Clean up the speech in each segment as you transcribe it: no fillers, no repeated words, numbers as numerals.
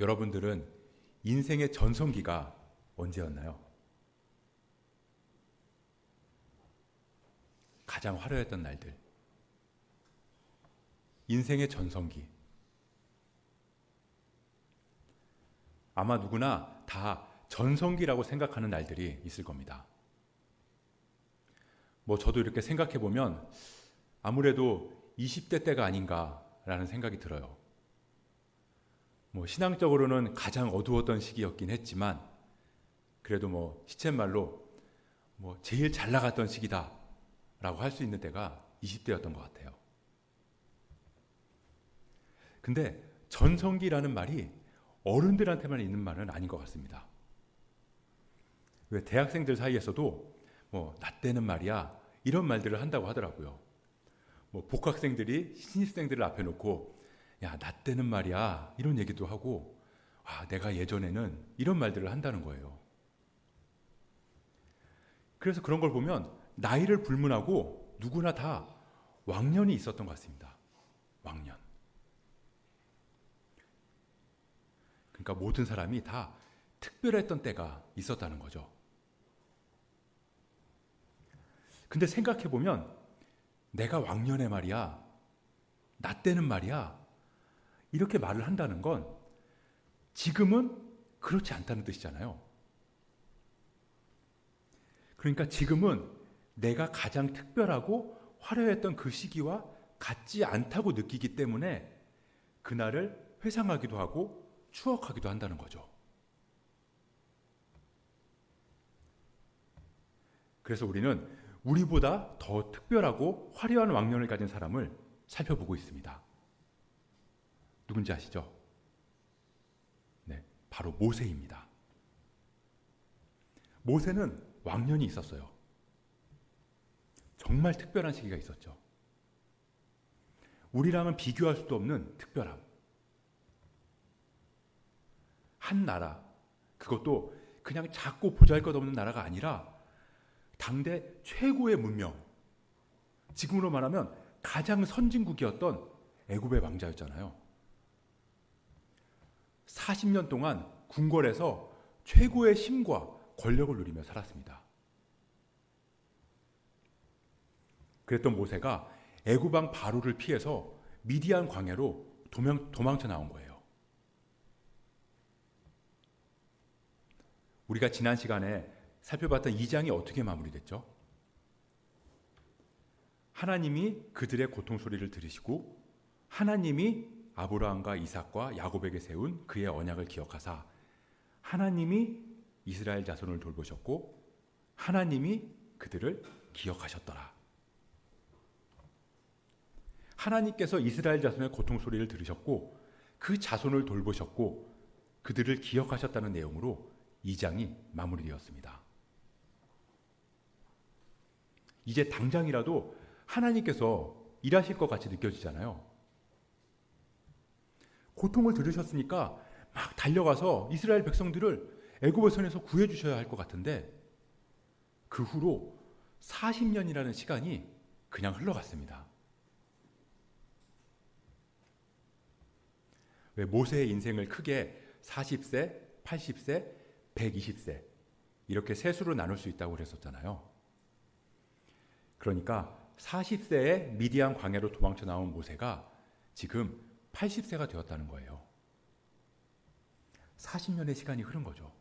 여러분들은 인생의 전성기가 언제였나요? 가장 화려했던 날들. 인생의 전성기. 아마 누구나 다 전성기라고 생각하는 날들이 있을 겁니다. 저도 이렇게 생각해 보면 아무래도 20대 때가 아닌가라는 생각이 들어요. 신앙적으로는 가장 어두웠던 시기였긴 했지만 그래도 시쳇말로 제일 잘 나갔던 시기다라고 할 수 있는 때가 20대였던 것 같아요. 근데 전성기라는 말이 어른들한테만 있는 말은 아닌 것 같습니다. 왜 대학생들 사이에서도 나 때는 말이야 이런 말들을 한다고 하더라고요. 복학생들이 신입생들을 앞에 놓고 야, 나 때는 말이야 이런 얘기도 하고 내가 예전에는 이런 말들을 한다는 거예요. 그래서 그런 걸 보면 나이를 불문하고 누구나 다 왕년이 있었던 것 같습니다. 왕년. 그러니까 모든 사람이 다 특별했던 때가 있었다는 거죠. 근데 생각해보면 내가 왕년에 말이야, 나 때는 말이야 이렇게 말을 한다는 건 지금은 그렇지 않다는 뜻이잖아요. 그러니까 지금은 내가 가장 특별하고 화려했던 그 시기와 같지 않다고 느끼기 때문에 그날을 회상하기도 하고 추억하기도 한다는 거죠. 그래서 우리는 우리보다 더 특별하고 화려한 왕년을 가진 사람을 살펴보고 있습니다. 누군지 아시죠? 네, 바로 모세입니다. 모세는 왕년이 있었어요. 정말 특별한 시기가 있었죠. 우리랑은 비교할 수도 없는 특별함. 한 나라, 그것도 그냥 작고 보잘것없는 나라가 아니라 당대 최고의 문명, 지금으로 말하면 가장 선진국이었던 애굽의 왕자였잖아요. 40년 동안 궁궐에서 최고의 힘과 권력을 누리며 살았습니다. 그랬던 모세가 애굽 왕 바로를 피해서 미디안 광야로 도망쳐 나온 거예요. 우리가 지난 시간에 살펴봤던 2장이 어떻게 마무리됐죠? 하나님이 그들의 고통 소리를 들으시고 하나님이 아브라함과 이삭과 야곱에게 세운 그의 언약을 기억하사 하나님이 이스라엘 자손을 돌보셨고 하나님이 그들을 기억하셨더라. 하나님께서 이스라엘 자손의 고통 소리를 들으셨고 그 자손을 돌보셨고 그들을 기억하셨다는 내용으로 2장이 마무리되었습니다. 이제 당장이라도 하나님께서 일하실 것 같이 느껴지잖아요. 고통을 들으셨으니까 막 달려가서 이스라엘 백성들을 애굽의 손에서 구해주셔야 할 것 같은데 그 후로 40년이라는 시간이 그냥 흘러갔습니다. 왜 모세의 인생을 크게 40세, 80세, 120세 이렇게 세수로 나눌 수 있다고 그랬었잖아요. 그러니까 40세에 미디안 광야로 도망쳐 나온 모세가 지금 80세가 되었다는 거예요. 40년의 시간이 흐른 거죠.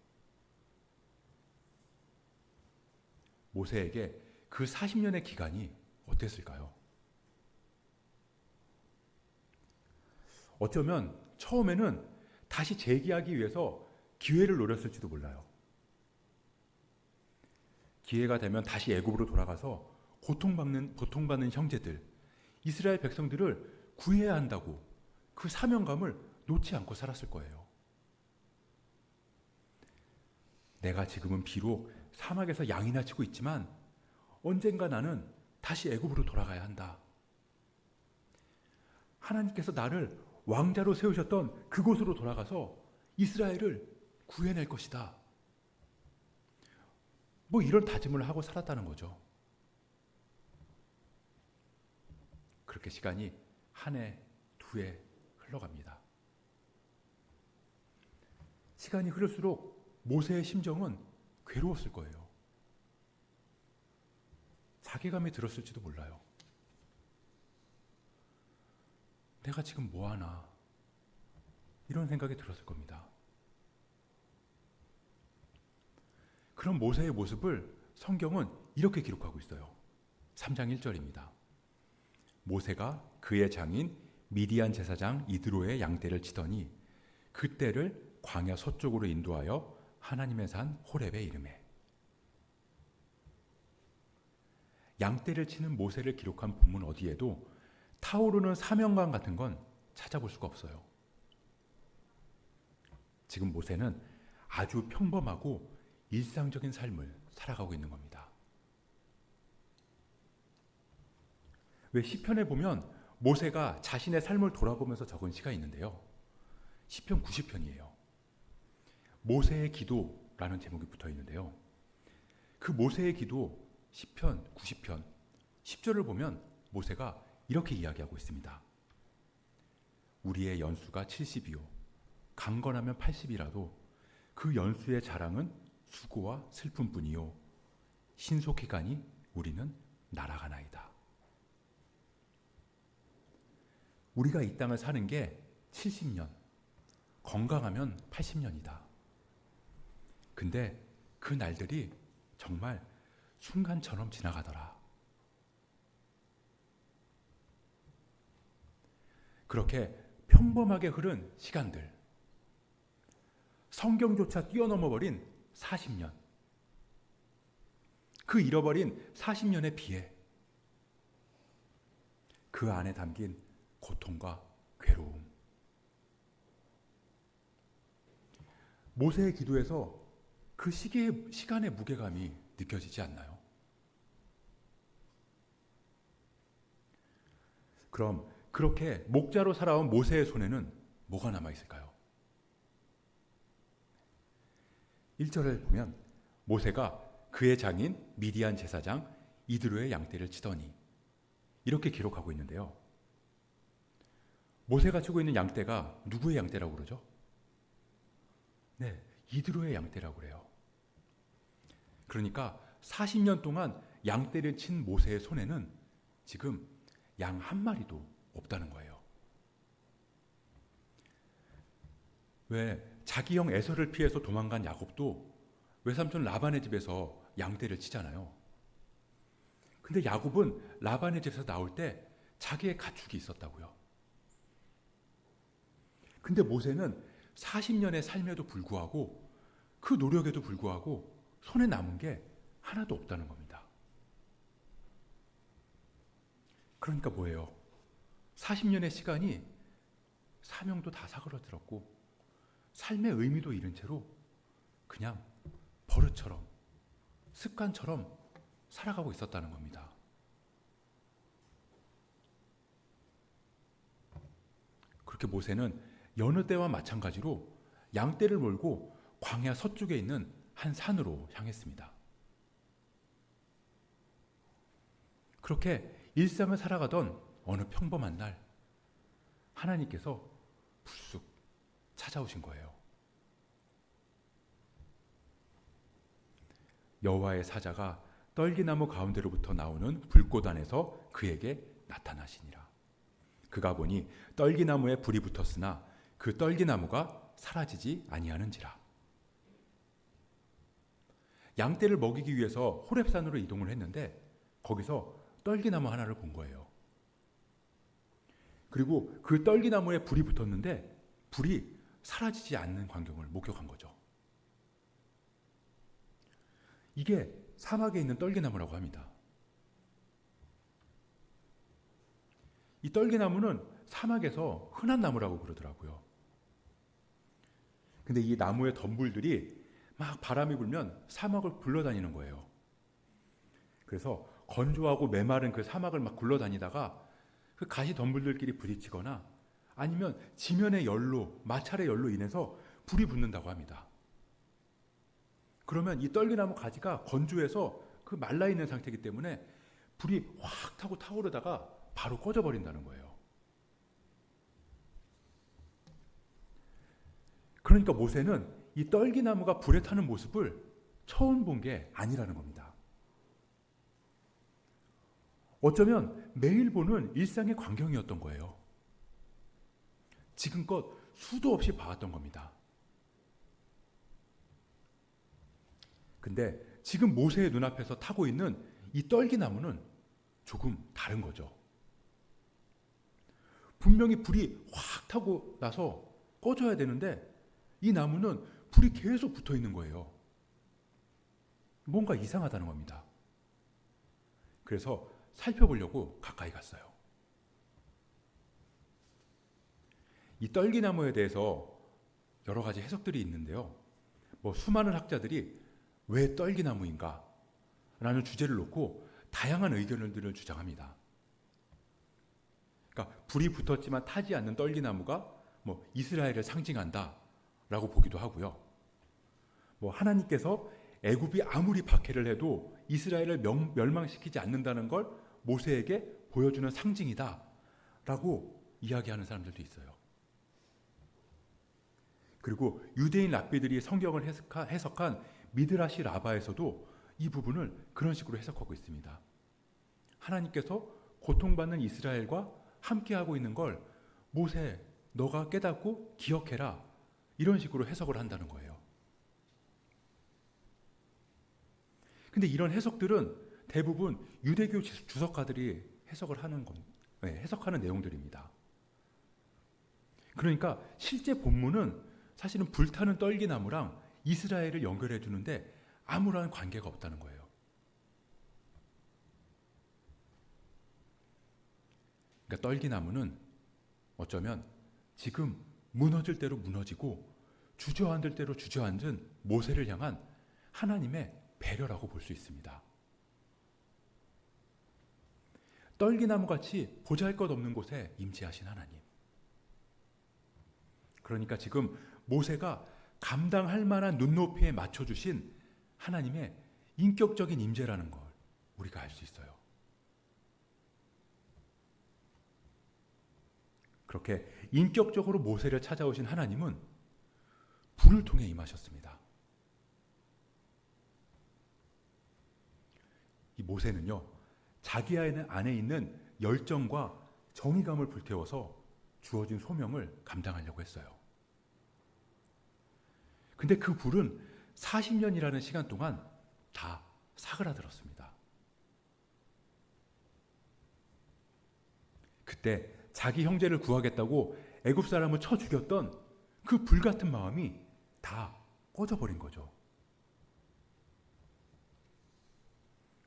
모세에게 그 40년의 기간이 어땠을까요? 어쩌면 처음에는 다시 재기하기 위해서 기회를 노렸을지도 몰라요. 기회가 되면 다시 애굽으로 돌아가서 고통받는 형제들, 이스라엘 백성들을 구해야 한다고 그 사명감을 놓지 않고 살았을 거예요. 내가 지금은 비록 사막에서 양이나 치고 있지만 언젠가 나는 다시 애굽으로 돌아가야 한다. 하나님께서 나를 왕자로 세우셨던 그곳으로 돌아가서 이스라엘을 구해낼 것이다. 이런 다짐을 하고 살았다는 거죠. 그렇게 시간이 한 해, 두 해 흘러갑니다. 시간이 흐를수록 모세의 심정은 괴로웠을 거예요. 자괴감이 들었을지도 몰라요. 내가 지금 뭐 하나, 이런 생각이 들었을 겁니다. 그런 모세의 모습을 성경은 이렇게 기록하고 있어요. 3장 1절입니다. 모세가 그의 장인 미디안 제사장 이드로의 양떼를 치더니 그 떼를 광야 서쪽으로 인도하여 하나님의 산 호렙에 이르매. 양떼를 치는 모세를 기록한 본문 어디에도 타오르는 사명감 같은 건 찾아볼 수가 없어요. 지금 모세는 아주 평범하고 일상적인 삶을 살아가고 있는 겁니다. 왜 시편에 보면 모세가 자신의 삶을 돌아보면서 적은 시가 있는데요. 시편 90편이에요. 모세의 기도라는 제목이 붙어 있는데요. 그 모세의 기도 시편 90편 10절을 보면 모세가 이렇게 이야기하고 있습니다. 우리의 연수가 70이요 강건하면 80이라도 그 연수의 자랑은 수고와 슬픔뿐이요 신속히 가니 우리는 날아가나이다. 우리가 이 땅을 사는 게 70년, 건강하면 80년이다. 근데 그 날들이 정말 순간처럼 지나가더라. 그렇게 평범하게 흐른 시간들, 성경조차 뛰어넘어버린 40년, 그 잃어버린 40년에 비해 그 안에 담긴 고통과 괴로움. 모세의 기도에서 그 시간의 무게감이 느껴지지 않나요? 그럼 그렇게 목자로 살아온 모세의 손에는 뭐가 남아있을까요? 1절을 보면 모세가 그의 장인 미디안 제사장 이드로의 양떼를 치더니 이렇게 기록하고 있는데요. 모세가 치고 있는 양떼가 누구의 양떼라고 그러죠? 네, 이드로의 양떼라고 그래요. 그러니까 40년 동안 양떼를 친 모세의 손에는 지금 양 한 마리도 없다는 거예요. 왜 자기 형 에서를 피해서 도망간 야곱도 외삼촌 라반의 집에서 양떼를 치잖아요. 근데 야곱은 라반의 집에서 나올 때 자기의 가축이 있었다고요. 근데 모세는 40년의 삶에도 불구하고 그 노력에도 불구하고 손에 남은 게 하나도 없다는 겁니다. 그러니까 뭐예요? 40년의 시간이 사명도 다 사그러들었고 삶의 의미도 잃은 채로 그냥 버릇처럼 습관처럼 살아가고 있었다는 겁니다. 그렇게 모세는 여느 때와 마찬가지로 양떼를 몰고 광야 서쪽에 있는 한 산으로 향했습니다. 그렇게 일상을 살아가던 어느 평범한 날 하나님께서 불쑥 찾아오신 거예요. 여호와의 사자가 떨기나무 가운데로부터 나오는 불꽃 안에서 그에게 나타나시니라. 그가 보니 떨기나무에 불이 붙었으나 그 떨기나무가 사라지지 아니하는지라. 양떼를 먹이기 위해서 호렙산으로 이동을 했는데 거기서 떨기나무 하나를 본 거예요. 그리고 그 떨기나무에 불이 붙었는데 불이 사라지지 않는 광경을 목격한 거죠. 이게 사막에 있는 떨기나무라고 합니다. 이 떨기나무는 사막에서 흔한 나무라고 그러더라고요. 근데 이 나무의 덤불들이 막 바람이 불면 사막을 굴러다니는 거예요. 그래서 건조하고 메마른 그 사막을 막 굴러다니다가 그 가시 덤불들끼리 부딪히거나 아니면 지면의 열로, 마찰의 열로 인해서 불이 붙는다고 합니다. 그러면 이 떨기나무 가지가 건조해서 그 말라있는 상태이기 때문에 불이 확 타고 타오르다가 바로 꺼져버린다는 거예요. 그러니까 모세는 이 떨기나무가 불에 타는 모습을 처음 본 게 아니라는 겁니다. 어쩌면 매일 보는 일상의 광경이었던 거예요. 지금껏 수도 없이 봐왔던 겁니다. 근데 지금 모세의 눈앞에서 타고 있는 이 떨기나무는 조금 다른 거죠. 분명히 불이 확 타고 나서 꺼져야 되는데 이 나무는 불이 계속 붙어 있는 거예요. 뭔가 이상하다는 겁니다. 그래서 살펴보려고 가까이 갔어요. 이 떨기나무에 대해서 여러 가지 해석들이 있는데요. 수많은 학자들이 왜 떨기나무인가? 라는 주제를 놓고 다양한 의견들을 주장합니다. 그러니까 불이 붙었지만 타지 않는 떨기나무가 이스라엘을 상징한다 라고 보기도 하고요. 하나님께서 애굽이 아무리 박해를 해도 이스라엘을 멸망시키지 않는다는 걸 모세에게 보여주는 상징이다 라고 이야기하는 사람들도 있어요. 그리고 유대인 랍비들이 성경을 해석한 미드라시 라바에서도 이 부분을 그런 식으로 해석하고 있습니다. 하나님께서 고통받는 이스라엘과 함께하고 있는 걸 모세, 너가 깨닫고 기억해라, 이런 식으로 해석을 한다는 거예요. 근데 이런 해석들은 대부분 유대교 주석가들이 해석하는 내용들입니다. 그러니까 실제 본문은 사실은 불타는 떨기나무랑 이스라엘을 연결해 두는데 아무런 관계가 없다는 거예요. 그러니까 떨기나무는 어쩌면 지금 무너질 대로 무너지고 주저앉을 대로 주저앉은 모세를 향한 하나님의 배려라고 볼 수 있습니다. 떨기나무같이 보잘것없는 곳에 임재하신 하나님. 그러니까 지금 모세가 감당할 만한 눈높이에 맞춰주신 하나님의 인격적인 임재라는 걸 우리가 알 수 있어요. 그렇게 인격적으로 모세를 찾아오신 하나님은 불을 통해 임하셨습니다. 이 모세는요, 자기 안에 있는 열정과 정의감을 불태워서 주어진 소명을 감당하려고 했어요. 근데 그 불은 40년이라는 시간 동안 다 사그라들었습니다. 그때 자기 형제를 구하겠다고 애굽 사람을 쳐 죽였던 그 불같은 마음이 다 꺼져버린 거죠.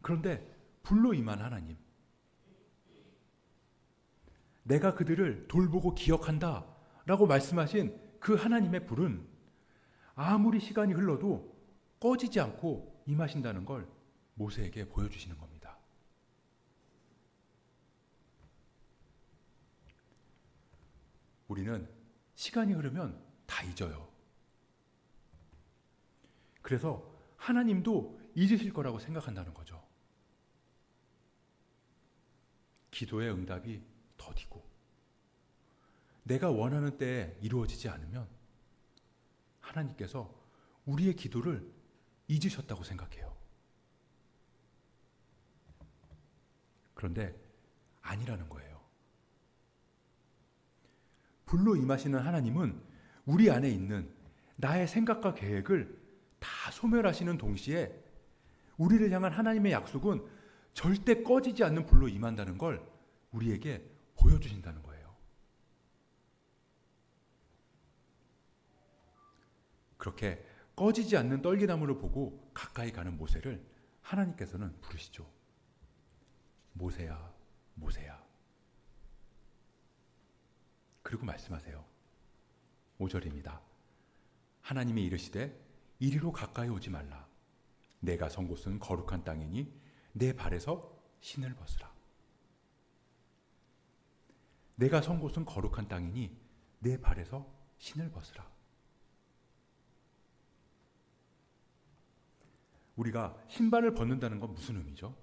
그런데 불로 임한 하나님, 내가 그들을 돌보고 기억한다 라고 말씀하신 그 하나님의 불은 아무리 시간이 흘러도 꺼지지 않고 임하신다는 걸 모세에게 보여주시는 겁니다. 우리는 시간이 흐르면 다 잊어요. 그래서 하나님도 잊으실 거라고 생각한다는 거죠. 기도의 응답이 더디고 내가 원하는 때에 이루어지지 않으면 하나님께서 우리의 기도를 잊으셨다고 생각해요. 그런데 아니라는 거예요. 불로 임하시는 하나님은 우리 안에 있는 나의 생각과 계획을 다 소멸하시는 동시에 우리를 향한 하나님의 약속은 절대 꺼지지 않는 불로 임한다는 걸 우리에게 보여주신다는 거예요. 그렇게 꺼지지 않는 떨기나무를 보고 가까이 가는 모세를 하나님께서는 부르시죠. 모세야, 모세야. 그리고 말씀하세요. 5절입니다. 하나님이 이르시되 이리로 가까이 오지 말라. 내가 선 곳은 거룩한 땅이니 내 발에서 신을 벗으라. 내가 선 곳은 거룩한 땅이니 내 발에서 신을 벗으라. 우리가 신발을 벗는다는 건 무슨 의미죠?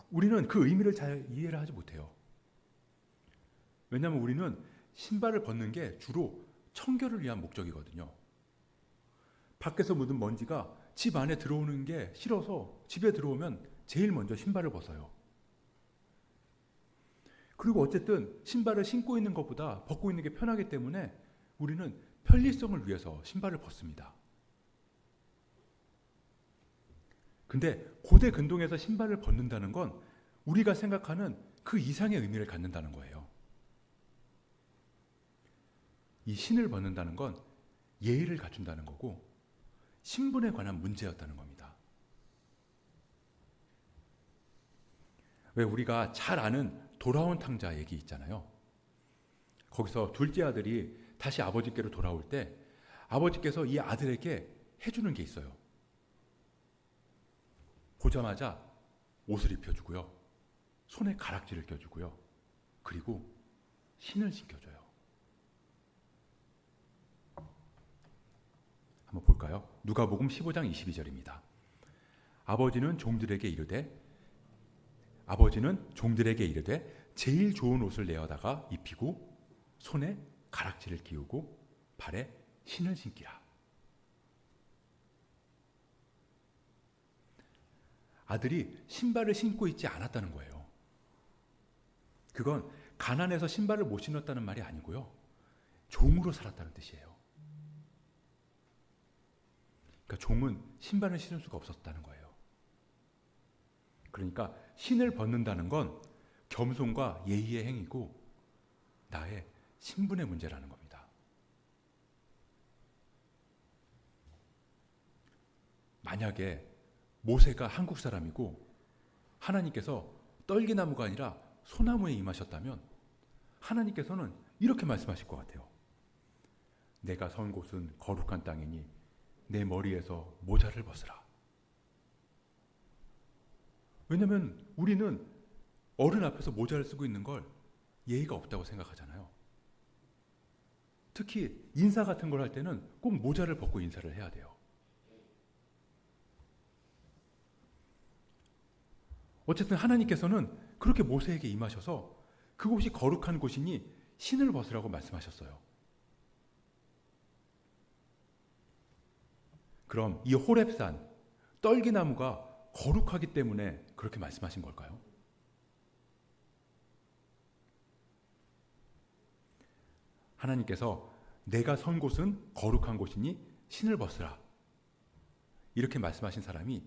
우리는 그 의미를 잘 이해를 하지 못해요. 왜냐하면 우리는 신발을 벗는 게 주로 청결을 위한 목적이거든요. 밖에서 묻은 먼지가 집 안에 들어오는 게 싫어서 집에 들어오면 제일 먼저 신발을 벗어요. 그리고 어쨌든 신발을 신고 있는 것보다 벗고 있는 게 편하기 때문에 우리는 편리성을 위해서 신발을 벗습니다. 근데 고대 근동에서 신발을 벗는다는 건 우리가 생각하는 그 이상의 의미를 갖는다는 거예요. 이 신을 벗는다는 건 예의를 갖춘다는 거고 신분에 관한 문제였다는 겁니다. 왜 우리가 잘 아는 돌아온 탕자 얘기 있잖아요. 거기서 둘째 아들이 다시 아버지께로 돌아올 때 아버지께서 이 아들에게 해주는 게 있어요. 보자마자 옷을 입혀주고요. 손에 가락지를 껴주고요. 그리고 신을 신겨줘요. 한번 볼까요? 누가복음 15장 22절입니다. 아버지는 종들에게 이르되 제일 좋은 옷을 내어다가 입히고 손에 가락지를 끼우고 발에 신을 신기라. 아들이 신발을 신고 있지 않았다는 거예요. 그건 가난해서 신발을 못 신었다는 말이 아니고요. 종으로 살았다는 뜻이에요. 그러니까 종은 신발을 신을 수가 없었다는 거예요. 그러니까 신을 벗는다는 건 겸손과 예의의 행위고 나의 신분의 문제라는 겁니다. 만약에 모세가 한국 사람이고 하나님께서 떨기나무가 아니라 소나무에 임하셨다면 하나님께서는 이렇게 말씀하실 것 같아요. 내가 선 곳은 거룩한 땅이니 내 머리에서 모자를 벗으라. 왜냐하면 우리는 어른 앞에서 모자를 쓰고 있는 걸 예의가 없다고 생각하잖아요. 특히 인사 같은 걸 할 때는 꼭 모자를 벗고 인사를 해야 돼요. 어쨌든 하나님께서는 그렇게 모세에게 임하셔서 그곳이 거룩한 곳이니 신을 벗으라고 말씀하셨어요. 그럼 이 호렙산, 떨기나무가 거룩하기 때문에 그렇게 말씀하신 걸까요? 하나님께서 내가 선 곳은 거룩한 곳이니 신을 벗으라. 이렇게 말씀하신 사람이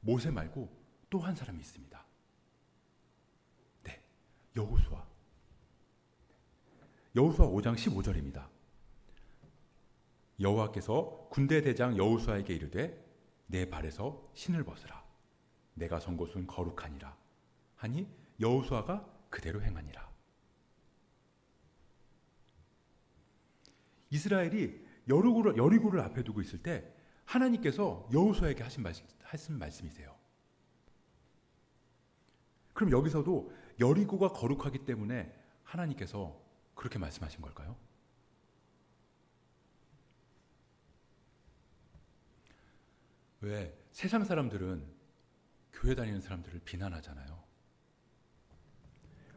모세 말고 또 한 사람이 있습니다. 네, 여호수아. 여호수아 5장 15절입니다. 여호와께서 군대 대장 여호수아에게 이르되 내 발에서 신을 벗으라. 내가 선 곳은 거룩하니라. 하니 여호수아가 그대로 행하니라. 이스라엘이 여리고를 앞에 두고 있을 때 하나님께서 여호수아에게 하신 말씀이세요. 그럼 여기서도 여리고가 거룩하기 때문에 하나님께서 그렇게 말씀하신 걸까요? 왜 세상 사람들은 교회 다니는 사람들을 비난하잖아요.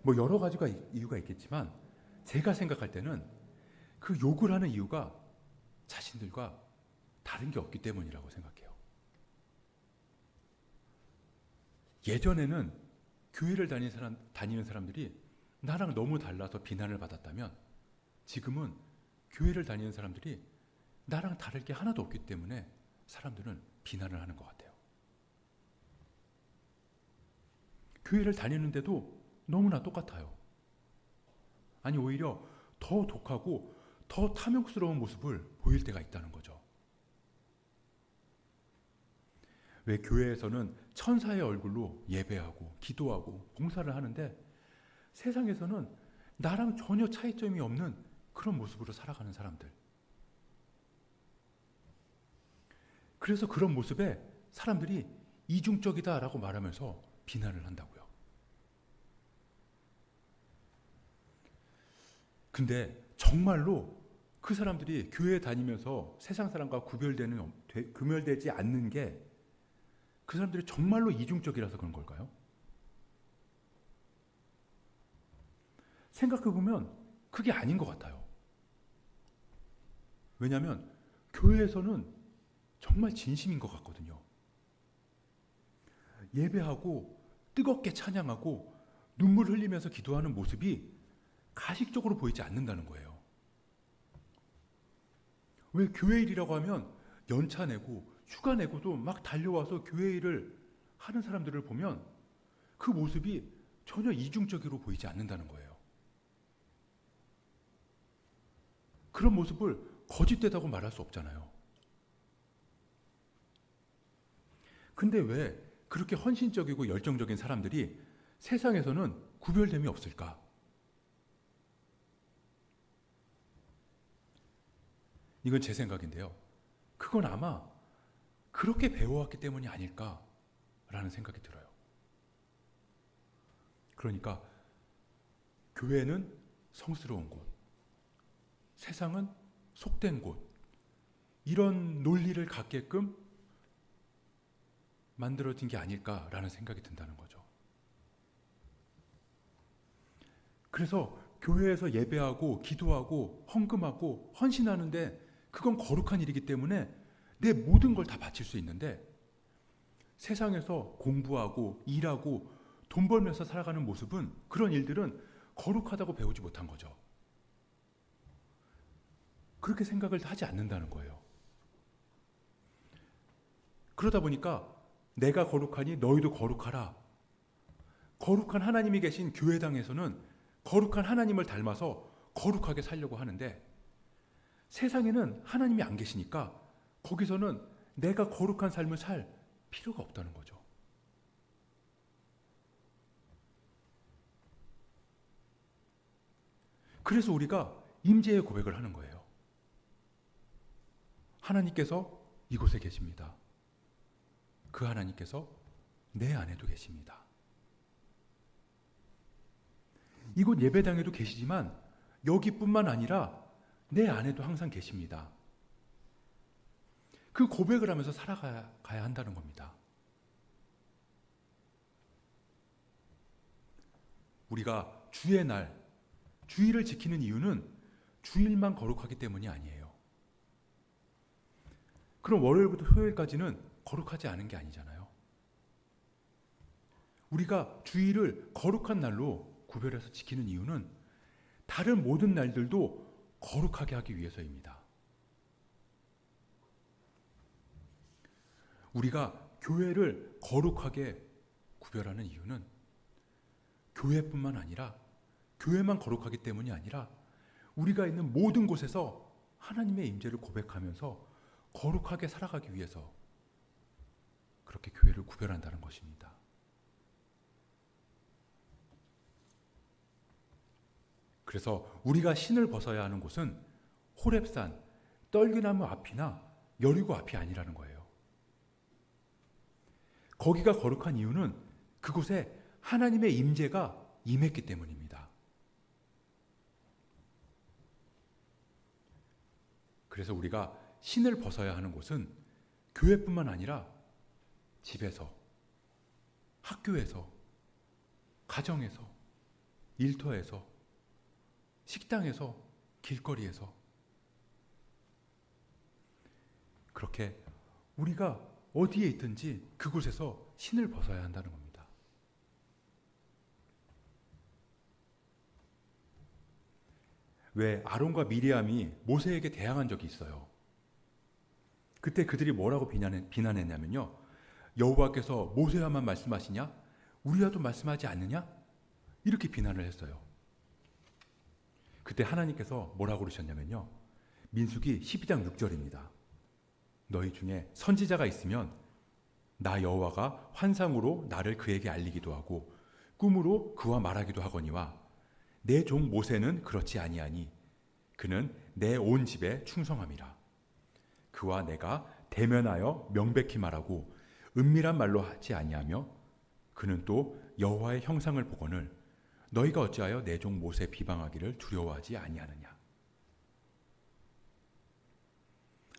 뭐 여러 가지가 이유가 있겠지만 제가 생각할 때는 그 욕을 하는 이유가 자신들과 다른 게 없기 때문이라고 생각해요. 예전에는 교회를 다니는 사람들이 나랑 너무 달라서 비난을 받았다면 지금은 교회를 다니는 사람들이 나랑 다를 게 하나도 없기 때문에 사람들은 비난을 하는 것 같아요. 교회를 다니는데도 너무나 똑같아요. 아니 오히려 더 독하고 더 탐욕스러운 모습을 보일 때가 있다는 거죠. 왜 교회에서는 천사의 얼굴로 예배하고 기도하고 봉사를 하는데 세상에서는 나랑 전혀 차이점이 없는 그런 모습으로 살아가는 사람들. 그래서 그런 모습에 사람들이 이중적이다라고 말하면서 비난을 한다고요. 근데 정말로 그 사람들이 교회에 다니면서 세상 사람과 구별되지 않는 게 그 사람들이 정말로 이중적이라서 그런 걸까요? 생각해보면 그게 아닌 것 같아요. 왜냐하면 교회에서는 정말 진심인 것 같거든요. 예배하고 뜨겁게 찬양하고 눈물 흘리면서 기도하는 모습이 가식적으로 보이지 않는다는 거예요. 왜 교회 일이라고 하면 연차 내고 휴가 내고도 막 달려와서 교회 일을 하는 사람들을 보면 그 모습이 전혀 이중적으로 보이지 않는다는 거예요. 그런 모습을 거짓되다고 말할 수 없잖아요. 근데 왜 그렇게 헌신적이고 열정적인 사람들이 세상에서는 구별됨이 없을까? 이건 제 생각인데요. 그건 아마 그렇게 배워왔기 때문이 아닐까라는 생각이 들어요. 그러니까 교회는 성스러운 곳, 세상은 속된 곳, 이런 논리를 갖게끔 만들어진 게 아닐까라는 생각이 든다는 거죠. 그래서 교회에서 예배하고 기도하고 헌금하고 헌신하는데 그건 거룩한 일이기 때문에 내 모든 걸 다 바칠 수 있는데 세상에서 공부하고 일하고 돈 벌면서 살아가는 모습은 그런 일들은 거룩하다고 배우지 못한 거죠. 그렇게 생각을 하지 않는다는 거예요. 그러다 보니까 내가 거룩하니 너희도 거룩하라. 거룩한 하나님이 계신 교회당에서는 거룩한 하나님을 닮아서 거룩하게 살려고 하는데 세상에는 하나님이 안 계시니까 거기서는 내가 거룩한 삶을 살 필요가 없다는 거죠. 그래서 우리가 임재의 고백을 하는 거예요. 하나님께서 이곳에 계십니다. 그 하나님께서 내 안에도 계십니다. 이곳 예배당에도 계시지만 여기뿐만 아니라 내 안에도 항상 계십니다. 그 고백을 하면서 살아가야 한다는 겁니다. 우리가 주의 날, 주일을 지키는 이유는 주일만 거룩하기 때문이 아니에요. 그럼 월요일부터 토요일까지는 거룩하지 않은 게 아니잖아요. 우리가 주일을 거룩한 날로 구별해서 지키는 이유는 다른 모든 날들도 거룩하게 하기 위해서입니다. 우리가 교회를 거룩하게 구별하는 이유는 교회뿐만 아니라 교회만 거룩하기 때문이 아니라 우리가 있는 모든 곳에서 하나님의 임재를 고백하면서 거룩하게 살아가기 위해서 그렇게 교회를 구별한다는 것입니다. 그래서 우리가 신을 벗어야 하는 곳은 호렙산, 떨기나무 앞이나 여리고 앞이 아니라는 거예요. 거기가 거룩한 이유는 그곳에 하나님의 임재가 임했기 때문입니다. 그래서 우리가 신을 벗어야 하는 곳은 교회뿐만 아니라 집에서, 학교에서, 가정에서, 일터에서, 식당에서, 길거리에서 그렇게 우리가 어디에 있든지 그곳에서 신을 벗어야 한다는 겁니다. 왜 아론과 미리암이 모세에게 대항한 적이 있어요. 그때 그들이 뭐라고 비난했냐면요. 여호와께서 모세와만 말씀하시냐? 우리와도 말씀하지 않느냐? 이렇게 비난을 했어요. 그때 하나님께서 뭐라고 그러셨냐면요. 민수기 12장 6절입니다. 너희 중에 선지자가 있으면 나 여호와가 환상으로 나를 그에게 알리기도 하고 꿈으로 그와 말하기도 하거니와 내 종 모세는 그렇지 아니하니 그는 내 온 집에 충성함이라. 그와 내가 대면하여 명백히 말하고 은밀한 말로 하지 아니하며 그는 또 여호와의 형상을 보거늘 너희가 어찌하여 내 종 모세 비방하기를 두려워하지 아니하느냐.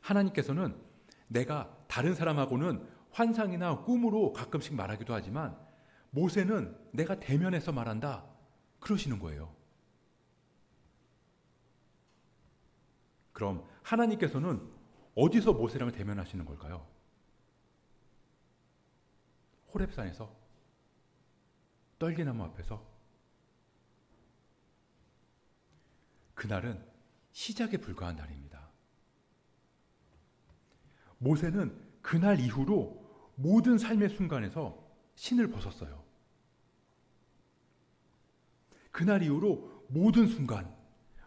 하나님께서는 내가 다른 사람하고는 환상이나 꿈으로 가끔씩 말하기도 하지만 모세는 내가 대면해서 말한다. 그러시는 거예요. 그럼 하나님께서는 어디서 모세랑 대면하시는 걸까요? 호렙산에서? 떨기나무 앞에서? 그날은 시작에 불과한 날입니다. 모세는 그날 이후로 모든 삶의 순간에서 신을 벗었어요. 그날 이후로 모든 순간,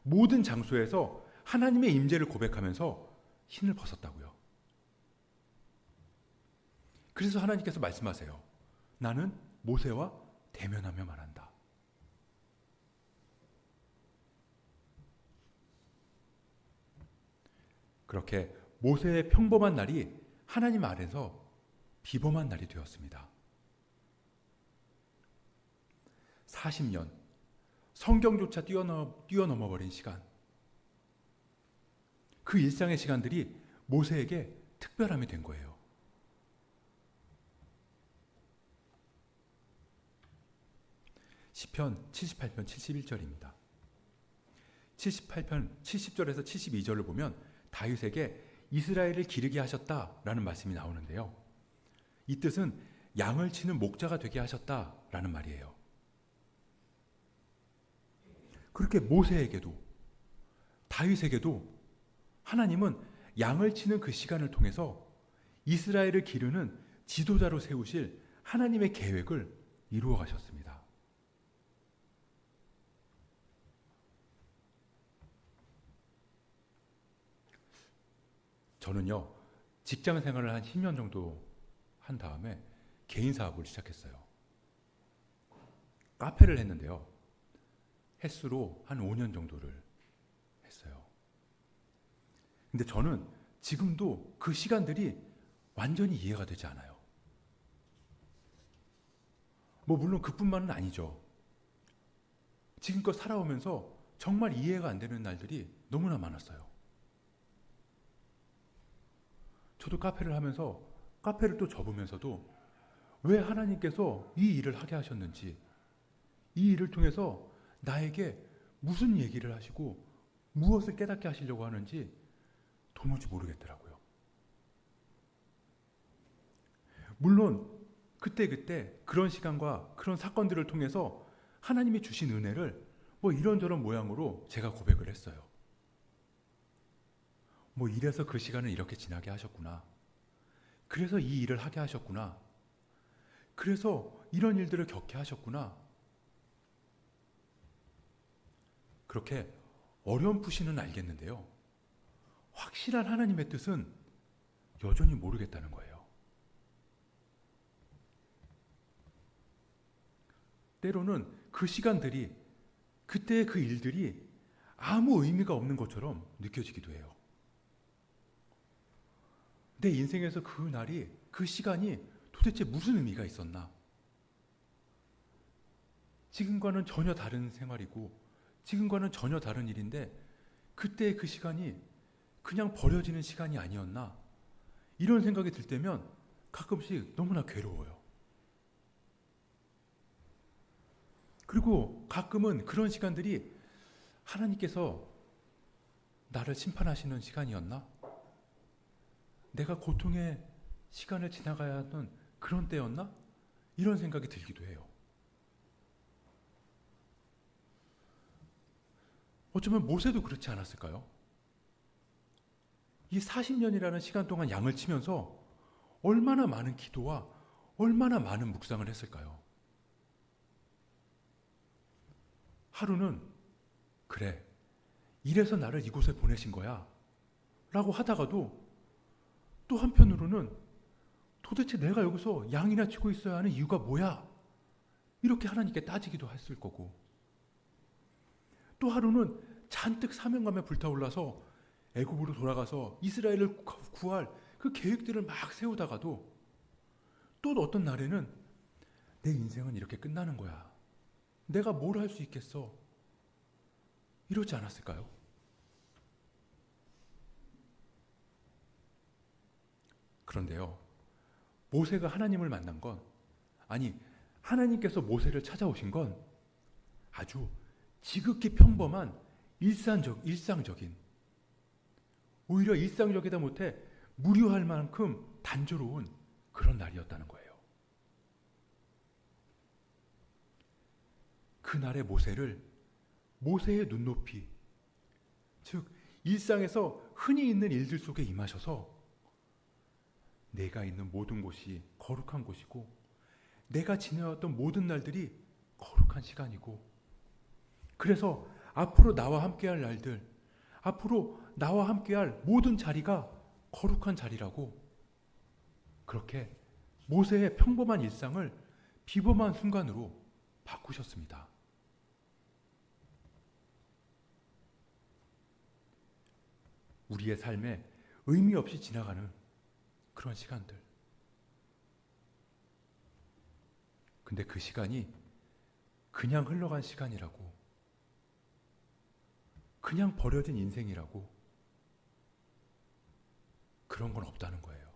모든 장소에서 하나님의 임재를 고백하면서 신을 벗었다고요. 그래서 하나님께서 말씀하세요. 나는 모세와 대면하며 말한다. 그렇게 모세의 평범한 날이 하나님 아래서 비범한 날이 되었습니다. 40년, 성경조차 뛰어넘어버린 시간, 그 일상의 시간들이 모세에게 특별함이 된 거예요. 시편 78편 71절입니다. 78편 70절에서 72절을 보면 다윗에게 이스라엘을 기르게 하셨다라는 말씀이 나오는데요. 이 뜻은 양을 치는 목자가 되게 하셨다라는 말이에요. 그렇게 모세에게도 다윗에게도 하나님은 양을 치는 그 시간을 통해서 이스라엘을 기르는 지도자로 세우실 하나님의 계획을 이루어 가셨습니다. 저는요, 직장 생활을 한 10년 정도 한 다음에 개인 사업을 시작했어요. 카페를 했는데요. 횟수로 한 5년 정도를 했어요. 근데 저는 지금도 그 시간들이 완전히 이해가 되지 않아요. 물론 그뿐만은 아니죠. 지금껏 살아오면서 정말 이해가 안 되는 날들이 너무나 많았어요. 저도 카페를 하면서 카페를 또 접으면서도 왜 하나님께서 이 일을 하게 하셨는지, 이 일을 통해서 나에게 무슨 얘기를 하시고 무엇을 깨닫게 하시려고 하는지 도무지 모르겠더라고요. 물론 그때 그런 시간과 그런 사건들을 통해서 하나님이 주신 은혜를 이런저런 모양으로 제가 고백을 했어요. 이래서 그 시간을 이렇게 지나게 하셨구나. 그래서 이 일을 하게 하셨구나. 그래서 이런 일들을 겪게 하셨구나. 그렇게 어렴풋이는 알겠는데요. 확실한 하나님의 뜻은 여전히 모르겠다는 거예요. 때로는 그 시간들이, 그때의 그 일들이 아무 의미가 없는 것처럼 느껴지기도 해요. 내 인생에서 그 날이, 그 시간이 도대체 무슨 의미가 있었나? 지금과는 전혀 다른 생활이고 지금과는 전혀 다른 일인데 그때의 그 시간이 그냥 버려지는 시간이 아니었나? 이런 생각이 들 때면 가끔씩 너무나 괴로워요. 그리고 가끔은 그런 시간들이 하나님께서 나를 심판하시는 시간이었나? 내가 고통의 시간을 지나가야 하는 그런 때였나? 이런 생각이 들기도 해요. 어쩌면 모세도 그렇지 않았을까요? 이 40년이라는 시간 동안 양을 치면서 얼마나 많은 기도와 얼마나 많은 묵상을 했을까요? 하루는 그래, 이래서 나를 이곳에 보내신 거야 라고 하다가도 또 한편으로는 도대체 내가 여기서 양이나 치고 있어야 하는 이유가 뭐야? 이렇게 하나님께 따지기도 했을 거고, 또 하루는 잔뜩 사명감에 불타올라서 애굽으로 돌아가서 이스라엘을 구할 그 계획들을 막 세우다가도 또 어떤 날에는 내 인생은 이렇게 끝나는 거야. 내가 뭘 할 수 있겠어? 이러지 않았을까요? 그런데요, 모세가 하나님을 만난 건, 아니 하나님께서 모세를 찾아오신 건 아주 지극히 평범한 일상적인 오히려 일상적이다 못해 무료할 만큼 단조로운 그런 날이었다는 거예요. 그날의 모세의 눈높이, 즉 일상에서 흔히 있는 일들 속에 임하셔서 내가 있는 모든 곳이 거룩한 곳이고 내가 지내왔던 모든 날들이 거룩한 시간이고, 그래서 앞으로 나와 함께할 날들, 앞으로 나와 함께할 모든 자리가 거룩한 자리라고, 그렇게 모세의 평범한 일상을 비범한 순간으로 바꾸셨습니다. 우리의 삶에 의미 없이 지나가는 그런 시간들. 근데 그 시간이 그냥 흘러간 시간이라고, 그냥 버려진 인생이라고, 그런 건 없다는 거예요.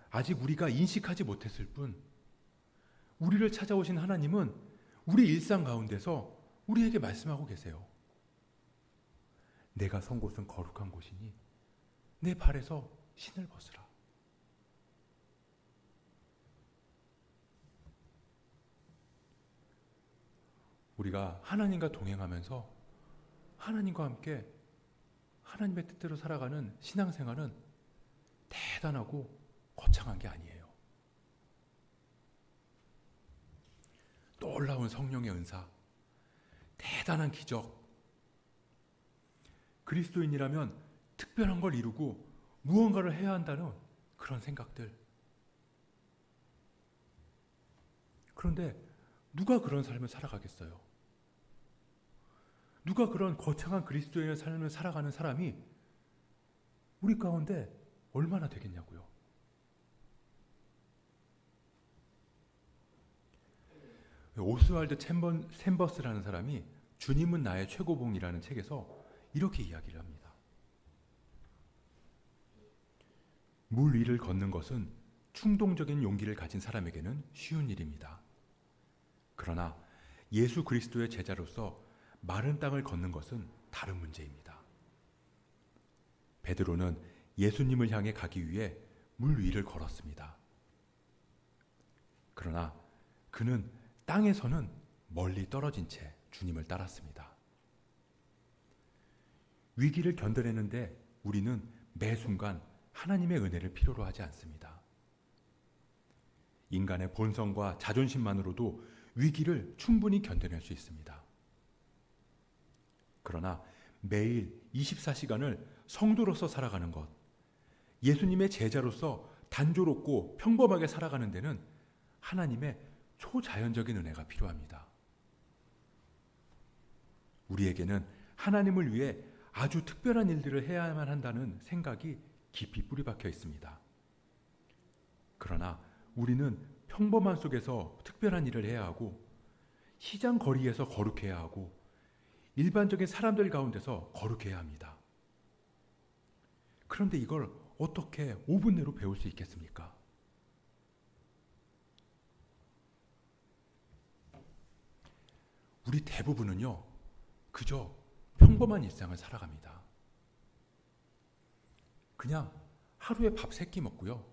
아직 우리가 인식하지 못했을 뿐, 우리를 찾아오신 하나님은 우리 일상 가운데서 우리에게 말씀하고 계세요. 내가 선 곳은 거룩한 곳이니 내 발에서 신을 벗으라. 우리가 하나님과 동행하면서 하나님과 함께 하나님의 뜻대로 살아가는 신앙생활은 대단하고 거창한 게 아니에요. 놀라운 성령의 은사, 대단한 기적, 그리스도인이라면 특별한 걸 이루고 무언가를 해야 한다는 그런 생각들. 그런데 누가 그런 삶을 살아가겠어요? 누가 그런 거창한 그리스도인의 삶을 살아가는 사람이 우리 가운데 얼마나 되겠냐고요. 오스왈드 챔버스라는 사람이 주님은 나의 최고봉이라는 책에서 이렇게 이야기를 합니다. 물 위를 걷는 것은 충동적인 용기를 가진 사람에게는 쉬운 일입니다. 그러나 예수 그리스도의 제자로서 마른 땅을 걷는 것은 다른 문제입니다. 베드로는 예수님을 향해 가기 위해 물 위를 걸었습니다. 그러나 그는 땅에서는 멀리 떨어진 채 주님을 따랐습니다. 위기를 견뎌내는데 우리는 매 순간 하나님의 은혜를 필요로 하지 않습니다. 인간의 본성과 자존심만으로도 위기를 충분히 견뎌낼 수 있습니다. 그러나 매일 24시간을 성도로서 살아가는 것, 예수님의 제자로서 단조롭고 평범하게 살아가는 데는 하나님의 초자연적인 은혜가 필요합니다. 우리에게는 하나님을 위해 아주 특별한 일들을 해야만 한다는 생각이 깊이 뿌리박혀 있습니다. 그러나 우리는 평범한 속에서 특별한 일을 해야 하고, 시장 거리에서 거룩해야 하고, 일반적인 사람들 가운데서 거룩해야 합니다. 그런데 이걸 어떻게 5분 내로 배울 수 있겠습니까? 우리 대부분은요, 그저 평범한 일상을 살아갑니다. 그냥 하루에 밥 3끼 먹고요,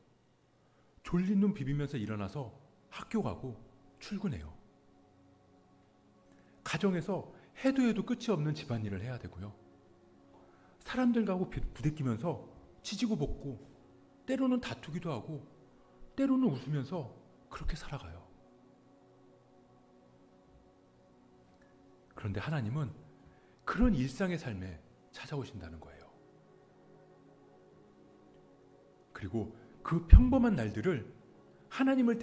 졸린 눈 비비면서 일어나서 학교 가고 출근해요. 가정에서 해도 끝이 없는 집안일을 해야 되고요, 사람들하고 부대끼면서 지지고 볶고, 때로는 다투기도 하고, 때로는 웃으면서 그렇게 살아가요. 그런데 하나님은 그런 일상의 삶에 찾아오신다는 거예요. 그리고 그 평범한 날들을 하나님을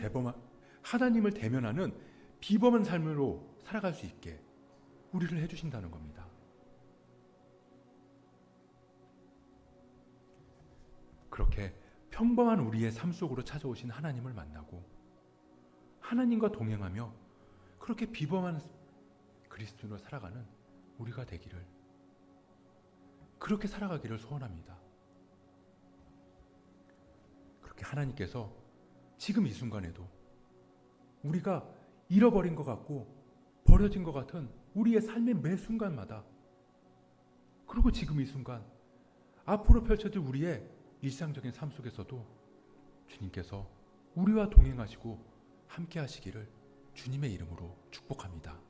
대면하는 비범한 삶으로 살아갈 수 있게 우리를 해주신다는 겁니다. 그렇게 평범한 우리의 삶 속으로 찾아오신 하나님을 만나고 하나님과 동행하며 그렇게 비범한 그리스도인으로 살아가는 우리가 되기를, 그렇게 살아가기를 소원합니다. 그렇게 하나님께서 지금 이 순간에도 우리가 잃어버린 것 같고 버려진 것 같은 우리의 삶의 매 순간마다 그리고 지금 이 순간 앞으로 펼쳐질 우리의 일상적인 삶 속에서도 주님께서 우리와 동행하시고 함께 하시기를 주님의 이름으로 축복합니다.